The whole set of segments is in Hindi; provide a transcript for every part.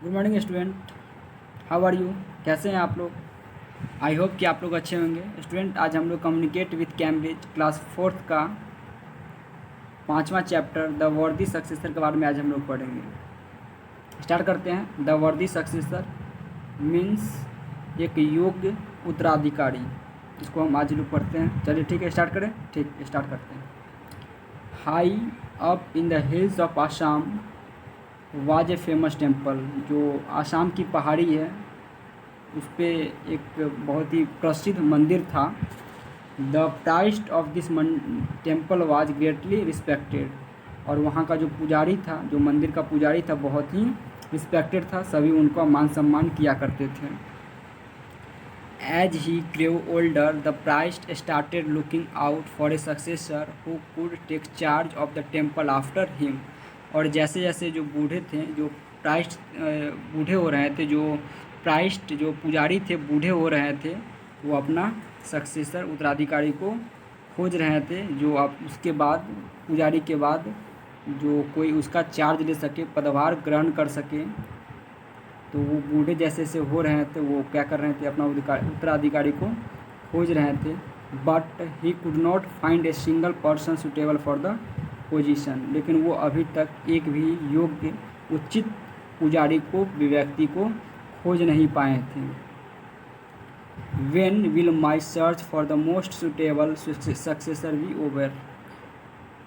Good morning student, how are you. कैसे हैं आप लोग। आई होप कि आप लोग अच्छे होंगे। स्टूडेंट, आज हम लोग communicate with Cambridge class 4th का 5वां चैप्टर द वर्दी सक्सेसर के बारे में आज हम लोग पढ़ेंगे। स्टार्ट करते हैं। द वर्दी सक्सेसर मीन्स एक योग्य उत्तराधिकारी, इसको हम आज लोग पढ़ते हैं। चलिए ठीक है, स्टार्ट करें। ठीक, स्टार्ट करते हैं। High up in the hills of Assam was a famous temple. जो आसाम की पहाड़ी है उस पर एक बहुत ही प्रसिद्ध मंदिर था। The priest of this temple was greatly respected. और वहाँ का जो पुजारी था, जो मंदिर का पुजारी था, बहुत ही रिस्पेक्टेड था। सभी उनका मान सम्मान किया करते थे। As he grew older the priest started looking out for a successor who could take charge of the temple after him. और जैसे जैसे जो बूढ़े थे, जो प्राइस्ट बूढ़े हो रहे थे, जो प्राइस्ट जो पुजारी थे बूढ़े हो रहे थे, वो अपना सक्सेसर उत्तराधिकारी को खोज रहे थे, जो अब उसके बाद पुजारी के बाद जो कोई उसका चार्ज ले सके, पदभार ग्रहण कर सके। तो वो बूढ़े जैसे से हो रहे थे, वो क्या कर रहे थे, अपना उत्तराधिकारी को खोज रहे थे। But he could not find a single person suitable for the position. लेकिन वो अभी तक एक भी योग्य उचित पुजारी को, व्यक्ति को खोज नहीं पाए थे। When will my search for the most suitable successor be over.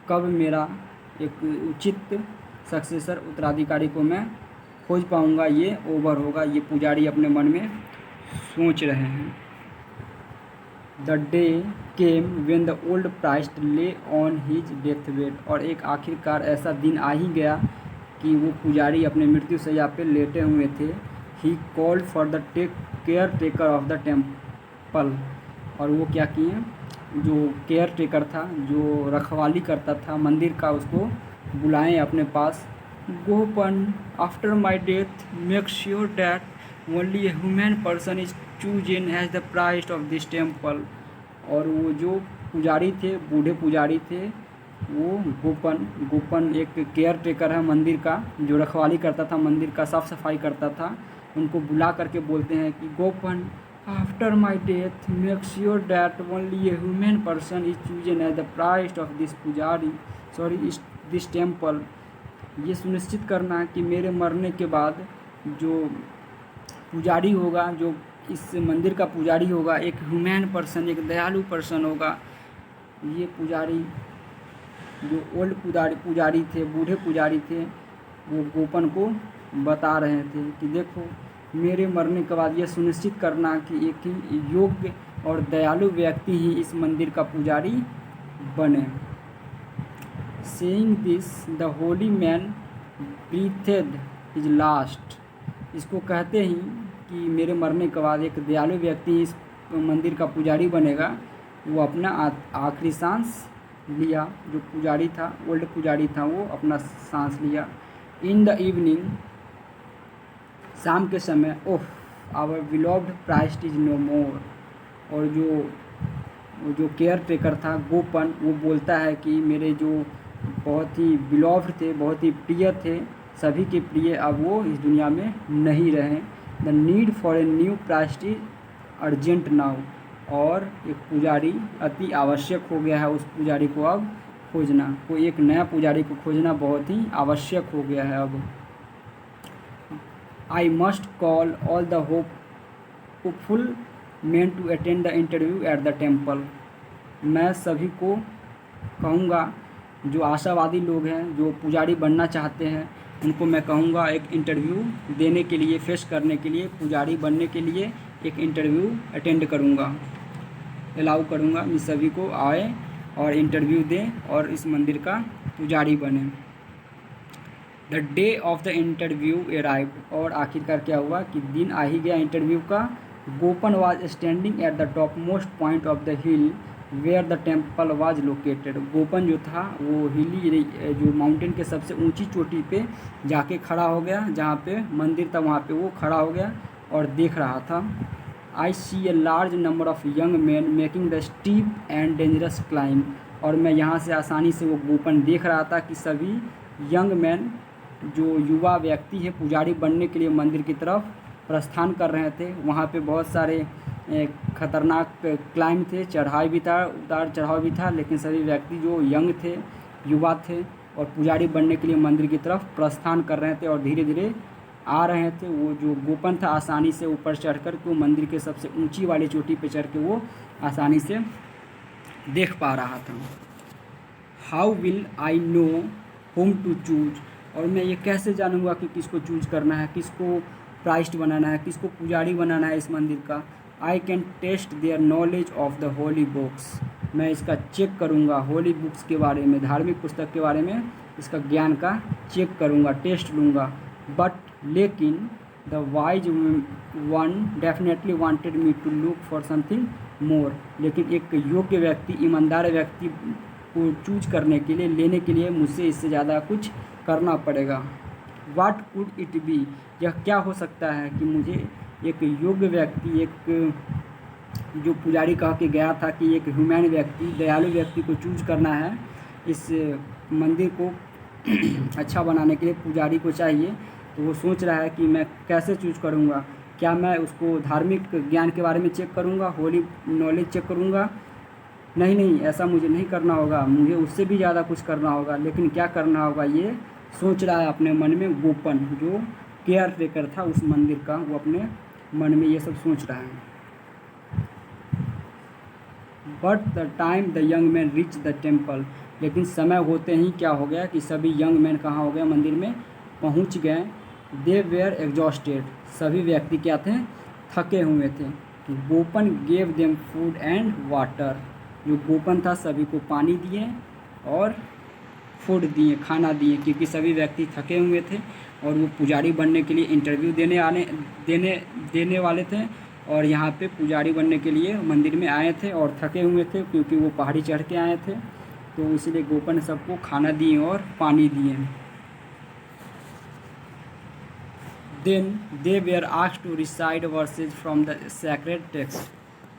कब मेरा एक उचित सक्सेसर उत्तराधिकारी को मैं खोज पाऊंगा, ये ओवर होगा, ये पुजारी अपने मन में सोच रहे हैं। The day came when the old priest ले ऑन हिज डेथ बेड। और एक आखिरकार ऐसा दिन आ ही गया कि वो पुजारी अपने मृत्युशैया पे लेटे हुए थे। He called for the care taker of the temple. और वो क्या किए, जो केयर टेकर था, जो रखवाली करता था मंदिर का, उसको बुलाएं अपने पास। Gopan, after my death make sure that only a human person is chosen as the priest of this temple. और वो जो पुजारी थे, बूढ़े पुजारी थे, वो गोपन एक केयर टेकर है मंदिर का, जो रखवाली करता था, मंदिर का साफ़ सफाई करता था। उनको बुला करके बोलते हैं कि Gopan, after my death make sure that only a human person is chosen as the priest of this this temple. ये सुनिश्चित करना कि मेरे मरने के बाद जो पुजारी होगा, जो इस मंदिर का पुजारी होगा, एक ह्यूमन पर्सन, एक दयालु पर्सन होगा। ये पुजारी, जो ओल्ड पुजारी थे, बूढ़े पुजारी थे, वो गोपन को बता रहे थे कि देखो, मेरे मरने के बाद यह सुनिश्चित करना कि एक ही योग्य और दयालु व्यक्ति ही इस मंदिर का पुजारी बने। Saying this the holy man ब्रीथेड his last. इसको कहते ही कि मेरे मरने के बाद एक दयालु व्यक्ति इस मंदिर का पुजारी बनेगा, वो अपना आखिरी सांस लिया। जो पुजारी था, ओल्ड पुजारी था, वो अपना सांस लिया। इन द इवनिंग, शाम के समय, ओह आवर बिलोव्ड प्राइस्ट इज नो मोर। और जो केयर टेकर था गोपन, वो बोलता है कि मेरे जो बहुत ही बिलोव्ड थे, बहुत ही प्रिय थे, सभी के प्रिय, अब वो इस दुनिया में नहीं रहे। The need for a new priest is urgent now. और एक पुजारी अति आवश्यक हो गया है, उस पुजारी को अब खोजना, कोई एक नया पुजारी को खोजना बहुत ही आवश्यक हो गया है अब। I must call all the hopeful men to attend the interview at the temple. मैं सभी को कहूँगा, जो आशावादी लोग हैं, जो पुजारी बनना चाहते हैं, उनको मैं कहूँगा एक इंटरव्यू देने के लिए, फेस करने के लिए, पुजारी बनने के लिए एक इंटरव्यू अटेंड करूँगा, अलाउ करूँगा। मैं सभी को आए और इंटरव्यू दें और इस मंदिर का पुजारी बने। The day of the interview arrived. और आखिरकार क्या हुआ कि दिन आ ही गया इंटरव्यू का। Gopan was standing at the top most point of the hill where the temple was located. Gopan जो था वो हिली, जो माउंटेन के सबसे ऊंची चोटी पे जाके खड़ा हो गया, जहाँ पे मंदिर था वहाँ पे वो खड़ा हो गया और देख रहा था। I see a large number of young man making the steep and dangerous climb. और मैं यहाँ से आसानी से वो गोपन देख रहा था कि सभी यंग मैन जो युवा व्यक्ति है पुजारी बनने के लिए मंदिर की तरफ प्रस्थान कर रहे थे। वहाँ पे बहुत सारे खतरनाक क्लाइंब थे, चढ़ाई भी था, उतार चढ़ाव भी था, लेकिन सभी व्यक्ति जो यंग थे, युवा थे और पुजारी बनने के लिए मंदिर की तरफ प्रस्थान कर रहे थे और धीरे धीरे आ रहे थे। वो जो गोपन था आसानी से ऊपर चढ़कर के वो मंदिर के सबसे ऊंची वाली चोटी पे चढ़ के वो आसानी से देख पा रहा था। How will I know whom to choose, और मैं ये कैसे जानूंगा कि किसको चूज करना है, किसको प्राइस्ट बनाना है, किसको पुजारी बनाना है इस मंदिर का। I can test their knowledge of the holy books, मैं इसका चेक करूँगा, होली बुक्स के बारे में, धार्मिक पुस्तक के बारे में इसका ज्ञान का चेक करूँगा, टेस्ट लूँगा। बट लेकिन the wise one definitely wanted me to look for something more, लेकिन एक योग्य व्यक्ति, ईमानदार व्यक्ति को चूज करने के लिए, लेने के लिए मुझसे इससे ज़्यादा कुछ करना पड़ेगा। वाट कुड इट बी, यह क्या हो सकता है कि मुझे एक योग्य व्यक्ति, एक जो पुजारी कह के गया था कि एक ह्यूमैन व्यक्ति, दयालु व्यक्ति को चूज करना है इस मंदिर को अच्छा बनाने के लिए, पुजारी को चाहिए। तो वो सोच रहा है कि मैं कैसे चूज करूँगा, क्या मैं उसको धार्मिक ज्ञान के बारे में चेक करूँगा, होली नॉलेज चेक करूँगा? नहीं, ऐसा मुझे नहीं करना होगा, मुझे उससे भी ज़्यादा कुछ करना होगा। लेकिन क्या करना होगा ये सोच रहा है अपने मन में गोपन, जो केयर टेकर था उस मंदिर का, वो अपने मन में ये सब सोच रहा है। But the time the young man reach the temple, लेकिन समय होते ही क्या हो गया कि सभी यंग मैन कहाँ हो गए, मंदिर में पहुँच गए। दे वेयर एग्जॉस्टेड, सभी व्यक्ति क्या थे, थके हुए थे। Gopan gave them food and water, जो गोपन था सभी को पानी दिए और फूड दिए, खाना दिए, क्योंकि सभी व्यक्ति थके हुए थे और वो पुजारी बनने के लिए इंटरव्यू देने वाले थे और यहाँ पे पुजारी बनने के लिए मंदिर में आए थे और थके हुए थे क्योंकि वो पहाड़ी चढ़ के आए थे। तो इसलिए गोपन सबको खाना दिए और पानी दिए। Then they were asked to recite verses from the sacred text,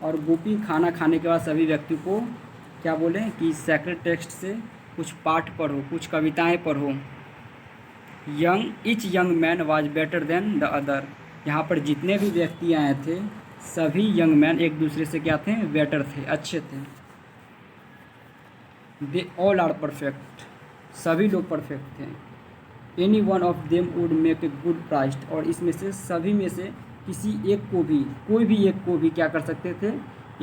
और गोपी खाना खाने के बाद सभी व्यक्ति को क्या बोले कि सैक्रेड टेक्स्ट से कुछ पाठ पढ़ो, कुछ कविताएं पढ़ो। Each young man was better than the other, यहाँ पर जितने भी व्यक्ति आए थे सभी यंग मैन एक दूसरे से क्या थे, बेटर थे, अच्छे थे। दे ऑल आर परफेक्ट, सभी लोग परफेक्ट थे। Any one of them would make a good priest, और इसमें से सभी में से किसी एक को भी, कोई भी एक को भी क्या कर सकते थे,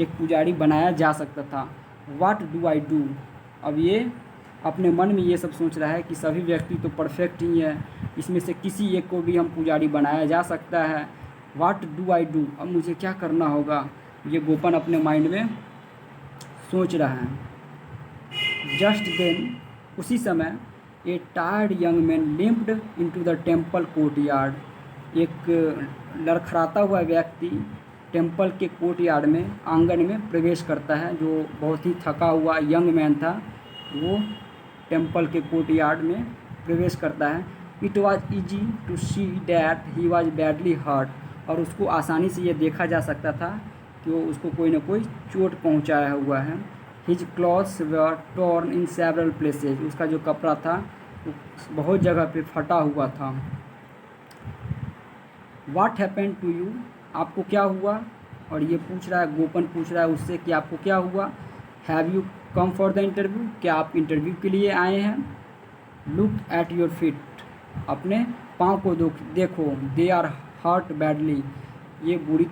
एक पुजारी बनाया जा सकता था। व्हाट डू आई डू, अब ये अपने मन में ये सब सोच रहा है कि सभी व्यक्ति तो परफेक्ट ही है, इसमें से किसी एक को भी हम पुजारी बनाया जा सकता है। व्हाट डू आई डू, अब मुझे क्या करना होगा, ये गोपन अपने माइंड में सोच रहा है। जस्ट देन, उसी समय a tired young man limped into the temple courtyard, एक लड़खड़ाता हुआ व्यक्ति टेम्पल के कोर्टयार्ड में, आंगन में प्रवेश करता है। जो बहुत ही थका हुआ यंग मैन था वो टेम्पल के कोर्टयार्ड में प्रवेश करता है। It was easy to see that he was badly hurt, और उसको आसानी से ये देखा जा सकता था कि वो उसको कोई ना कोई चोट पहुंचाया हुआ है। His clothes were torn in several places, उसका जो कपड़ा था वो बहुत जगह पे फटा हुआ था। व्हाट हैपेंड टू यू, आपको क्या हुआ, और ये पूछ रहा है, गोपन पूछ रहा है उससे कि आपको क्या हुआ। Have you come for the interview, क्या आप इंटरव्यू के लिए आए हैं। लुक एट योर फीट, अपने पाँव को देखो। दे आर हर्ट बैडली, ये बुरी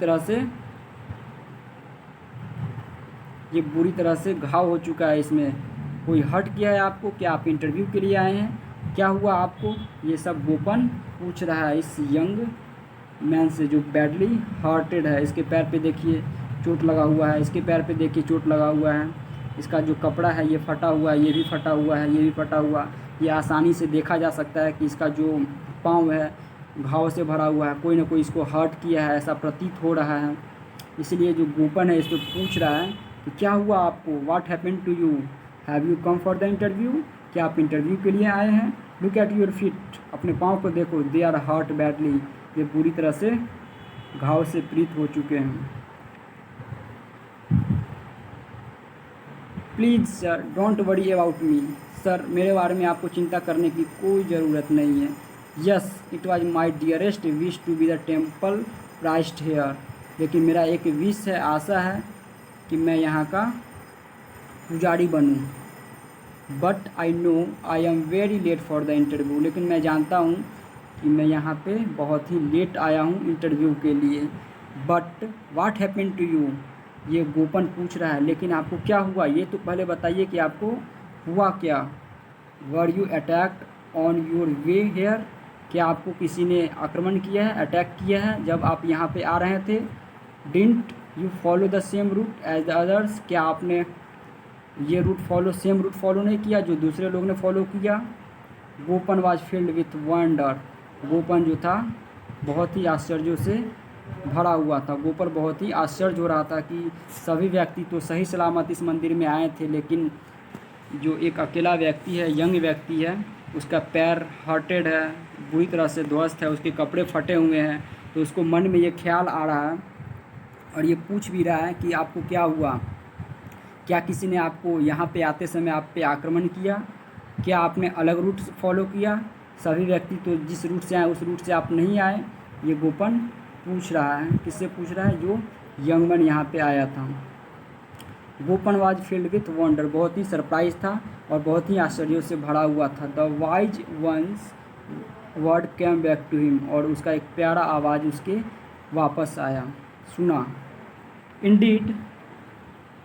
तरह से घाव हो चुका है, इसमें कोई हर्ट किया है आपको, क्या आप इंटरव्यू के लिए आए हैं, क्या हुआ आपको, ये सब गोपन पूछ रहा है इस यंग मैन से जो बैडली हर्टेड है। इसके पैर पे देखिए चोट लगा हुआ है, इसके पैर पे देखिए चोट लगा हुआ है, इसका जो कपड़ा है ये फटा हुआ है, ये भी फटा हुआ है, ये भी फटा हुआ। ये आसानी से देखा जा सकता है कि इसका जो पाँव है घाव से भरा हुआ है, कोई ना कोई इसको हर्ट किया है, ऐसा प्रतीत हो रहा है। इसलिए जो गोपन है इसको पूछ रहा है कि क्या हुआ आपको। What happened to you, have you come for the interview, क्या आप इंटरव्यू के लिए आए हैं। लुक एट योर फीट, अपने पाँव को देखो। दे आर हर्ट बैडली, ये पूरी तरह से घाव से पीड़ित हो चुके हैं। Please sir don't worry about me, sir मेरे बारे में आपको चिंता करने की कोई ज़रूरत नहीं है। Yes it was my dearest wish to be the temple priest here, लेकिन मेरा एक विश है, आशा है कि मैं यहाँ का पुजारी बनूँ। But I know I am very late for the interview, लेकिन मैं जानता हूँ कि मैं यहाँ पे बहुत ही लेट आया हूँ इंटरव्यू के लिए। But what happen to you, ये गोपन पूछ रहा है, लेकिन आपको क्या हुआ ये तो पहले बताइए कि आपको हुआ क्या। Were you attacked on your way here, क्या आपको किसी ने आक्रमण किया है, अटैक किया है जब आप यहाँ पे आ रहे थे। Didn't you follow the same route as the others, क्या आपने ये route follow, same route follow नहीं किया जो दूसरे लोग ने फॉलो किया। Gopan was filled with wonder, Gopan जो था बहुत ही आश्चर्यों से भरा हुआ था। गोपर बहुत ही आश्चर्य हो रहा था कि सभी व्यक्ति तो सही सलामत इस मंदिर में आए थे, लेकिन जो एक अकेला व्यक्ति है, यंग व्यक्ति है, उसका पैर हर्टेड है, बुरी तरह से ध्वस्त है, उसके कपड़े फटे हुए हैं। तो उसको मन में ये ख्याल आ रहा है और ये पूछ भी रहा है कि आपको क्या हुआ, क्या किसी ने आपको यहाँ पे आते समय आप पे आक्रमण किया, क्या आपने अलग रूट फॉलो किया। सभी व्यक्ति तो जिस रूट से आए उस रूट से आप नहीं आए, ये गोपन पूछ रहा है। किससे पूछ रहा है, जो यंग मैन यहाँ पे आया था। गोपन वाज फील्ड विथ वंडर, बहुत ही सरप्राइज था और बहुत ही आश्चर्यों से भरा हुआ था। The wise one's word came back to him, और उसका एक प्यारा आवाज़ उसके वापस आया, सुना। इंडीड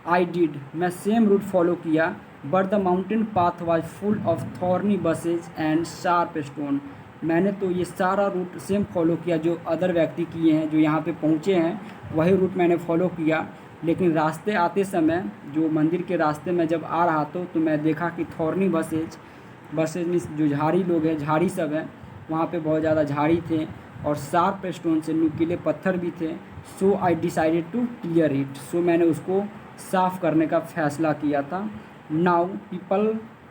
आई डिड, मैं सेम रूट फॉलो किया, but the mountain path was full of thorny bushes and sharp stone, मैंने तो ये सारा रूट सेम फॉलो किया जो अदर व्यक्ति किए हैं, जो यहाँ पे पहुँचे हैं वही रूट मैंने फॉलो किया। लेकिन रास्ते आते समय, जो मंदिर के रास्ते में जब आ रहा तो मैं देखा कि थॉर्नी बसेज में जो झाड़ी लोग हैं, झाड़ी सब हैं, वहाँ पे बहुत ज़्यादा झाड़ी थे और शार्प स्टोन से नुकीले पत्थर भी थे। So I decided to clear it, so मैंने उसको साफ़ करने का फैसला किया था। Now people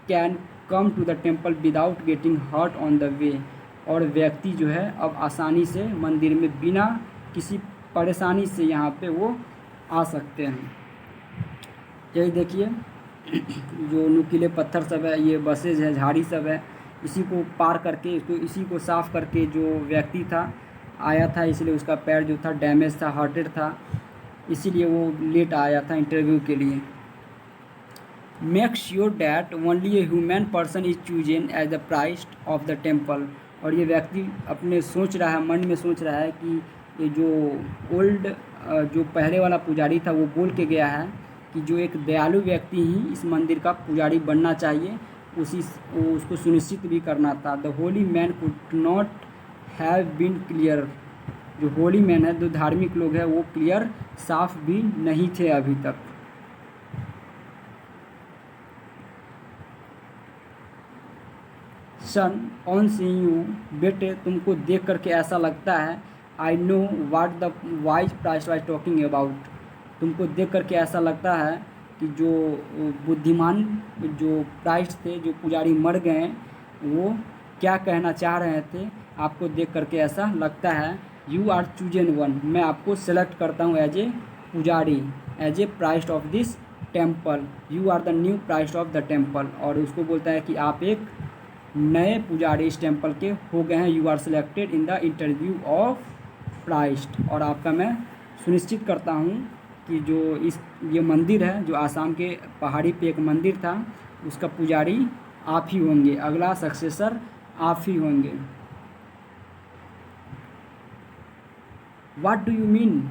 can come to the temple without getting hurt on the way, और व्यक्ति जो है अब आसानी से मंदिर में बिना किसी परेशानी से यहाँ पे वो आ सकते हैं। यही देखिए जो नुकीले पत्थर सब है, ये बसेज है, झाड़ी सब है, इसी को पार करके, इसी को साफ़ करके जो व्यक्ति था आया था, इसलिए उसका पैर जो था डैमेज था, हर्टेड था, इसीलिए वो लेट आया था इंटरव्यू के लिए। Make sure that only a human person is chosen as the priest of the temple, और ये व्यक्ति अपने सोच रहा है, मन में सोच रहा है कि ये जो पहले वाला पुजारी था वो बोल के गया है कि जो एक दयालु व्यक्ति ही इस मंदिर का पुजारी बनना चाहिए, उसको सुनिश्चित भी करना था। The holy man could not have been clear, जो होली मैन है, जो धार्मिक लोग हैं, वो क्लियर साफ भी नहीं थे अभी तक। सन ऑन सीइंग यू, बेटे तुमको देख करके ऐसा लगता है, I know what the wise priest was talking about, तुमको देख करके ऐसा लगता है कि जो बुद्धिमान जो प्राइस्ट थे, जो पुजारी मर गए, वो क्या कहना चाह रहे थे, आपको देख करके ऐसा लगता है। यू आर चूजन वन, मैं आपको सेलेक्ट करता हूँ एज ए पुजारी, as a priest of this temple, you are the new priest of the temple, और उसको बोलता है कि आप एक नए पुजारी इस टेम्पल के हो गए हैं। You are selected in the interview of priest, और आपका मैं सुनिश्चित करता हूँ कि जो ये मंदिर है, जो आसाम के पहाड़ी पे एक मंदिर था, उसका पुजारी आप ही होंगे, अगला सक्सेसर आप ही होंगे। व्हाट डू यू मीन,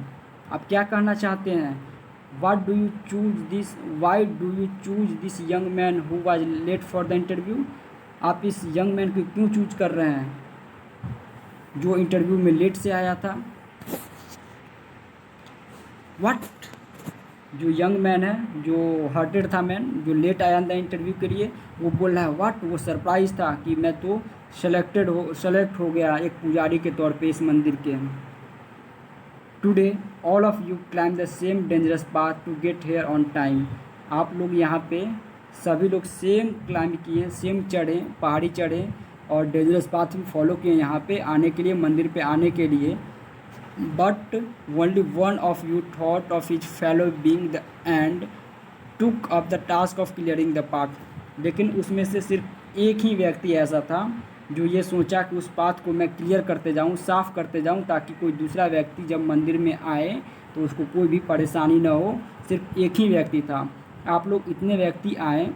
आप क्या कहना चाहते हैं। What do you choose this, why do you choose this young man who was late for the interview, आप इस यंग मैन को क्यों चूज कर रहे हैं जो इंटरव्यू में लेट से आया था। व्हाट, जो यंग मैन है, जो हर्टेड था मैन, जो लेट आया था इंटरव्यू के लिए, वो बोल रहा है व्हाट, वो सरप्राइज था कि मैं तो सेलेक्ट हो गया एक पुजारी के तौर पे इस मंदिर के। Today all of you climb the same dangerous path to get here on time, आप लोग यहाँ पे सभी लोग सेम क्लाइंब किए, सेम चढ़े, पहाड़ी चढ़े और डेंजरस पाथ भी फॉलो किए यहाँ पे आने के लिए, मंदिर पे आने के लिए। But only one of you thought of his fellow being the and took up the task of clearing the path, लेकिन उसमें से सिर्फ एक ही व्यक्ति ऐसा था जो ये सोचा कि उस पाथ को मैं क्लियर करते जाऊं, साफ़ करते जाऊं, ताकि कोई दूसरा व्यक्ति जब मंदिर में आए तो उसको कोई भी परेशानी ना हो। सिर्फ एक ही व्यक्ति था, आप लोग इतने व्यक्ति आए,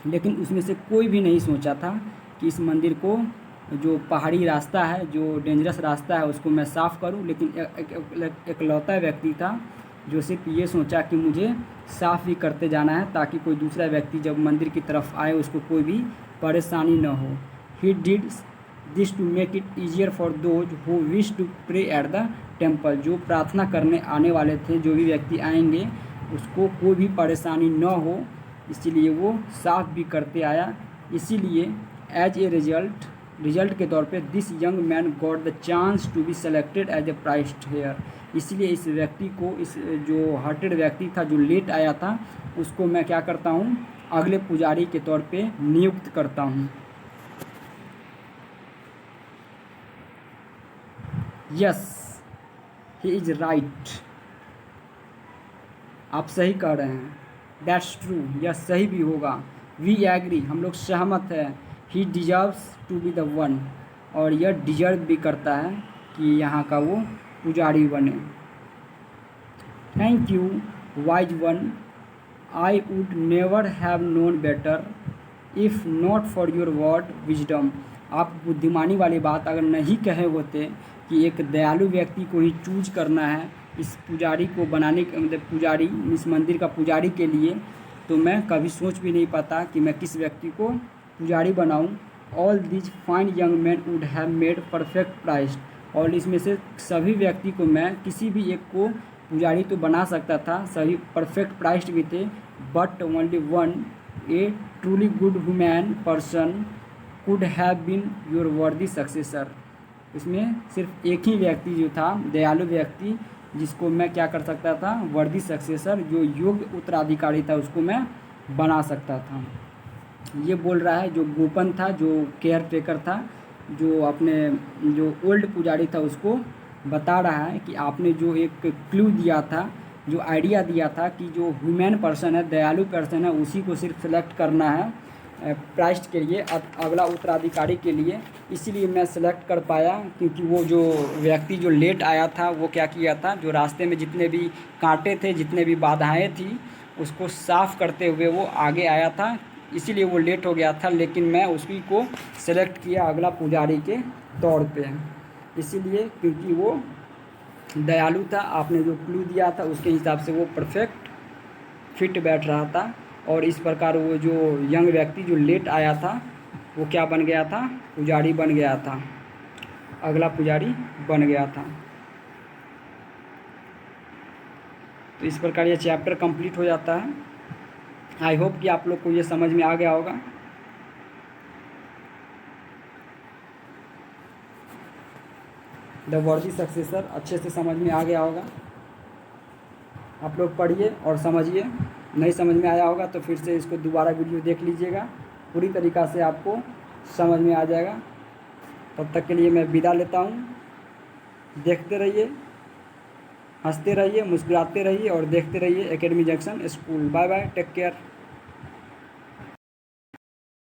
लेकिन उसमें से कोई भी नहीं सोचा था कि इस मंदिर को, जो पहाड़ी रास्ता है, जो डेंजरस रास्ता है, उसको मैं साफ़ करूं। लेकिन एकलौता व्यक्ति था जो सिर्फ ये सोचा कि मुझे साफ़ भी करते जाना है, ताकि कोई दूसरा व्यक्ति जब मंदिर की तरफ आए उसको कोई भी परेशानी न हो। He did this to make it easier for those who wish to pray at the temple. जो प्रार्थना करने आने वाले थे, जो भी व्यक्ति आएंगे, उसको कोई भी परेशानी न हो, इसीलिए वो साफ़ भी करते आया। इसीलिए एज ए रिजल्ट के तौर पे this young man got the chance to be selected as a priest here. इसलिए इस व्यक्ति को, इस जो हार्टेड व्यक्ति था, जो लेट आया था, उसको मैं क्या करता हूँ, अगले पुजारी के तौर पे नियुक्त करता हूँ। Yes, he is right. आप सही कह रहे हैं। दैट्स ट्रू, यह सही भी होगा। वी एग्री, हम लोग सहमत हैं। He deserves to be the one, और यह डिजर्व भी करता है कि यहाँ का वो पुजारी बने। Thank you wise one, I would never have known better if not for your word wisdom. आप बुद्धिमानी वाली बात अगर नहीं कहे होते कि एक दयालु व्यक्ति को ही चूज करना है इस पुजारी को बनाने, मतलब पुजारी, इस मंदिर का पुजारी के लिए, तो मैं कभी सोच भी नहीं पाता कि मैं किस व्यक्ति को पुजारी बनाऊं। All these fine young man would have made perfect priest. और इसमें से सभी व्यक्ति को, मैं किसी भी एक को पुजारी तो बना सकता था, सभी परफेक्ट प्राइस्ट भी थे, but only one, a truly good human person could have been your worthy successor. इसमें सिर्फ एक ही व्यक्ति जो था, दयालु व्यक्ति, जिसको मैं क्या कर सकता था, वर्दी सक्सेसर, जो योग्य उत्तराधिकारी था, उसको मैं बना सकता था। ये बोल रहा है जो गोपन था, जो केयर टेकर था, जो अपने जो ओल्ड पुजारी था, उसको बता रहा है कि आपने जो एक क्लू दिया था, जो आइडिया दिया था कि जो ह्यूमन पर्सन है, दयालु पर्सन है, उसी को सिर्फ सेलेक्ट करना है प्राइस्ट के लिए, अगला उत्तराधिकारी के लिए। इसीलिए मैं सेलेक्ट कर पाया, क्योंकि वो जो व्यक्ति जो लेट आया था, वो क्या किया था, जो रास्ते में जितने भी कांटे थे, जितने भी बाधाएं थी, उसको साफ़ करते हुए वो आगे आया था, इसीलिए वो लेट हो गया था। लेकिन मैं उसी को सेलेक्ट किया अगला पुजारी के तौर पे, इसीलिए क्योंकि वो दयालु था। आपने जो क्लू दिया था उसके हिसाब से वो परफेक्ट फिट बैठ रहा था, और इस प्रकार वो जो यंग व्यक्ति जो लेट आया था, वो क्या बन गया था, पुजारी बन गया था, अगला पुजारी बन गया था। तो इस प्रकार ये चैप्टर कंप्लीट हो जाता है। आई होप कि आप लोग को ये समझ में आ गया होगा। द वर्दी सक्सेसर अच्छे से समझ में आ गया होगा। आप लोग पढ़िए और समझिए। नहीं समझ में आया होगा तो फिर से इसको दोबारा वीडियो देख लीजिएगा, पूरी तरीक़ा से आपको समझ में आ जाएगा। तब तक के लिए मैं विदा लेता हूँ। देखते रहिए, हंसते रहिए, मुस्कुराते रहिए और देखते रहिए academy junction school. Bye bye, take care.